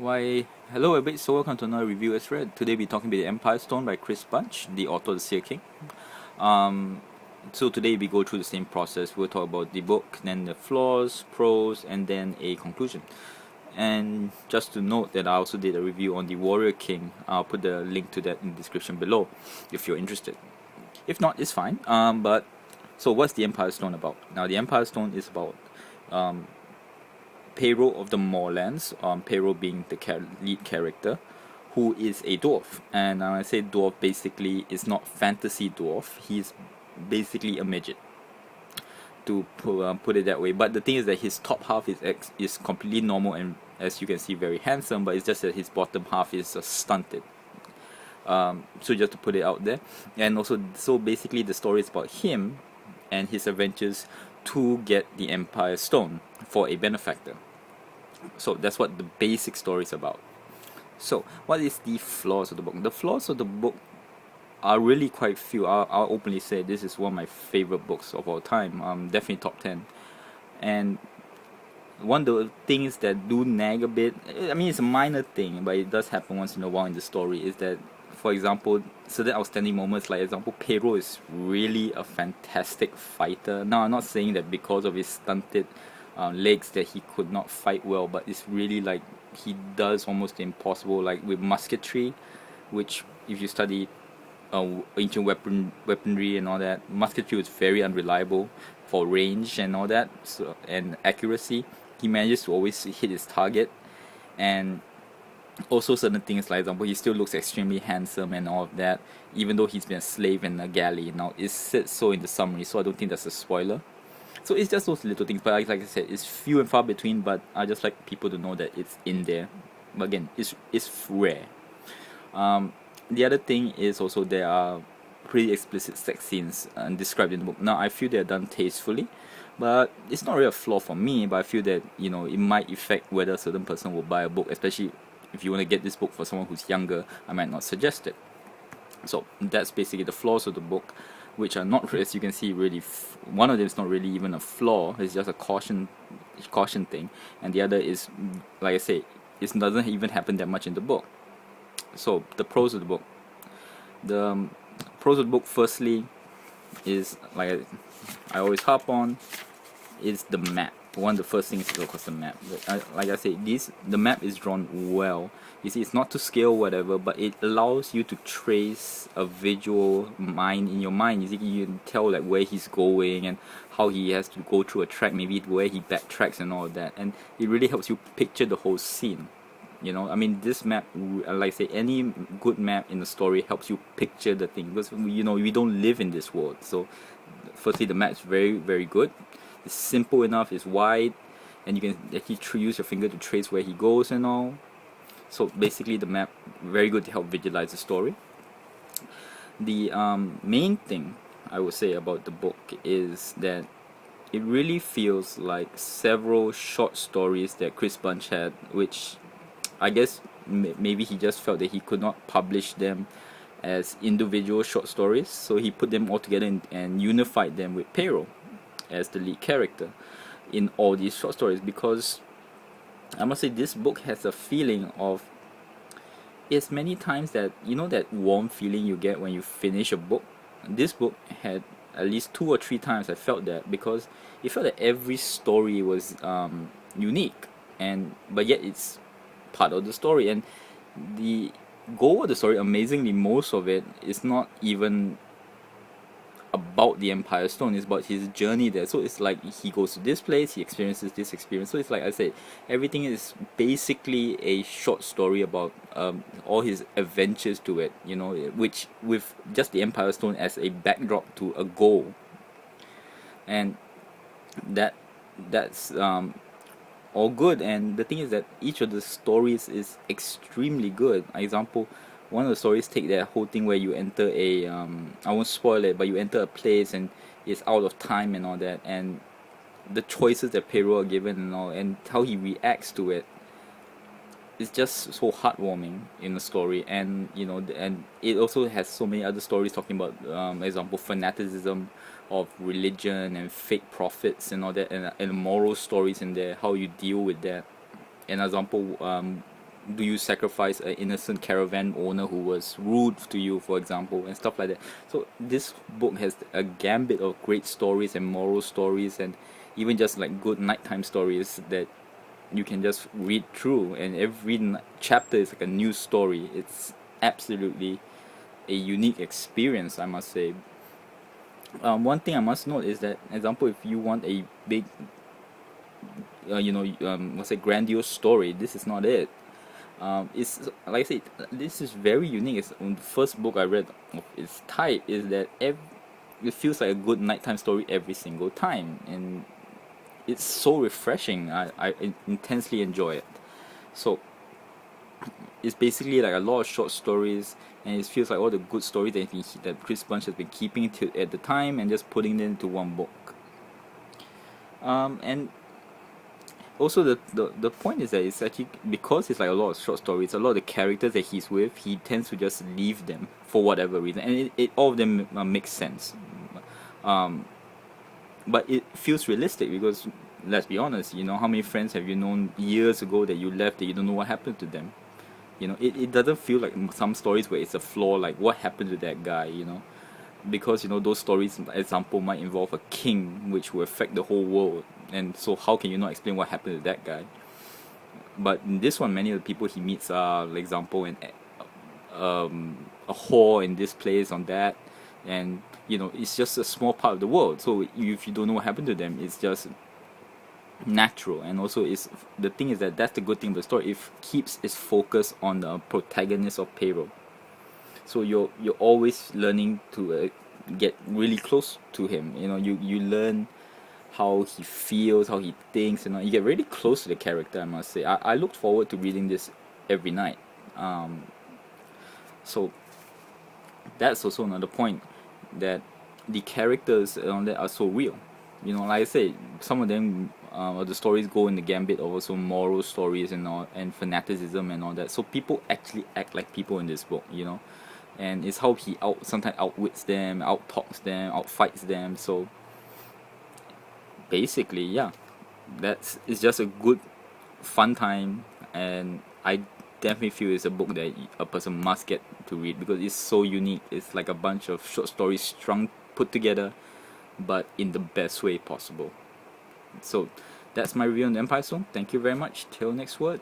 Why, hello everybody, so welcome to another review as read. Today we're talking about The Empire Stone by Chris Bunch, the author of The Seer King. So today we go through the same process. We'll talk about the book, then the flaws, pros, and then a conclusion. And just to note that I also did a review on The Warrior King. I'll put the link to that in the description below if you're interested. If not, it's fine. But so what's The Empire Stone about? Now, The Empire Stone is about Pero of the Moorlands, Pero being the lead character, who is a dwarf. And when I say dwarf, basically, it's not fantasy dwarf. He's basically a midget, to put it that way. But the thing is that his top half is completely normal and, as you can see, very handsome. But it's just that his bottom half is stunted. So just to put it out there, and also, so basically, the story is about him and his adventures to get the Empire Stone for a benefactor. So that's what the basic story is about. So what is the flaws of the book? The flaws of the book are really quite few. I'll openly say this is one of my favorite books of all time. Definitely top 10. And one of the things that do nag a bit, I mean, it's a minor thing, but it does happen once in a while in the story, is that, for example, certain outstanding moments, like example, Pero is really a fantastic fighter. Now, I'm not saying that because of his stunted legs that he could not fight well, but it's really like he does almost the impossible, like with musketry, which if you study ancient weaponry and all that, musketry was very unreliable for range and all that, so, and accuracy. He manages to always hit his target. And also certain things, like example, he still looks extremely handsome and all of that, even though he's been a slave in a galley. Now it said so in the summary, so I don't think that's a spoiler. So it's just those little things, but like I said, it's few and far between. But I just like people to know that it's in there. But again, it's rare. The other thing is also there are pretty explicit sex scenes described in the book. Now I feel they're done tastefully, but it's not really a flaw for me. But I feel that it might affect whether a certain person will buy a book, especially if you want to get this book for someone who's younger. I might not suggest it. So that's basically the flaws of the book, which are not, as you can see, really. One of them is not really even a flaw; it's just a caution thing, and the other is, like I say, it doesn't even happen that much in the book. So the pros of the book. The pros of the book, firstly, is like I always harp on, is the map. One of the first things is of course the map. Like I say, the map is drawn well. You see, it's not to scale whatever, but it allows you to trace a visual mind in your mind. You see, you can tell like where he's going and how he has to go through a track, maybe where he backtracks and all of that, and it really helps you picture the whole scene. I mean, this map, like I say, any good map in the story helps you picture the thing, because we don't live in this world. So firstly, the map is very, very good. It's simple enough, it's wide, and you can actually use your finger to trace where he goes and all. So basically, the map very good to help visualize the story. The main thing I would say about the book is that it really feels like several short stories that Chris Bunch had, which I guess maybe he just felt that he could not publish them as individual short stories, so he put them all together and unified them with Pero as the lead character in all these short stories. Because I must say, this book has a feeling of, it's many times that that warm feeling you get when you finish a book. This book had at least 2 or 3 times I felt that, because it felt that every story was unique, but yet it's part of the story. And the goal of the story, amazingly, most of it is not even about the Empire Stone. It's about his journey there. So it's like he goes to this place, he experiences this experience. So it's like I said, everything is basically a short story about all his adventures to it, which with just the Empire Stone as a backdrop to a goal. And that's all good. And the thing is that each of the stories is extremely good. Example, one of the stories take that whole thing where you enter I won't spoil it, but you enter a place and it's out of time and all that, and the choices that Pero are given and all, and how he reacts to it, it's just so heartwarming in the story. And and it also has so many other stories talking about example, fanaticism of religion and fake prophets and all that, and moral stories in there, how you deal with that. An example, do you sacrifice an innocent caravan owner who was rude to you, for example, and stuff like that. So this book has a gambit of great stories and moral stories, and even just like good nighttime stories that you can just read through, and every chapter is like a new story. It's absolutely a unique experience, I must say. One thing I must note is that, example, if you want a big, what's a grandiose story, this is not it. It's like I said, this is very unique. It's the first book I read of its type. Is that it feels like a good nighttime story every single time, and it's so refreshing. I intensely enjoy it. So it's basically like a lot of short stories, and it feels like all the good stories that Chris Bunch has been keeping to at the time and just putting them into one book. And also the point is that it's actually, because it's like a lot of short stories, a lot of the characters that he's with, he tends to just leave them for whatever reason, and all of them makes sense. Um, but it feels realistic because, let's be honest, how many friends have you known years ago that you left that you don't know what happened to them? It doesn't feel like some stories where it's a flaw, like what happened to that guy, because those stories, example, might involve a king which will affect the whole world, and so how can you not explain what happened to that guy? But in this one, many of the people he meets are, for example, a whore in this place, on that, and it's just a small part of the world. So if you don't know what happened to them, it's just natural. And also, is the thing is that that's the good thing of the story. It keeps its focus on the protagonist of Pero. So you're always learning to get really close to him. You learn how he feels, how he thinks. You get really close to the character. I must say, I look forward to reading this every night. So that's also another point, that the characters that are so real. Like I said, some of them, the stories go in the gambit of also moral stories and all, and fanaticism and all that. So people actually act like people in this book. And it's how he sometimes outwits them, out talks them, out fights them. So basically, yeah, it's just a good fun time, and I definitely feel it's a book that a person must get to read because it's so unique. It's like a bunch of short stories strung, put together, but in the best way possible. So that's my review on the Empire Stone. Thank you very much. Till next word.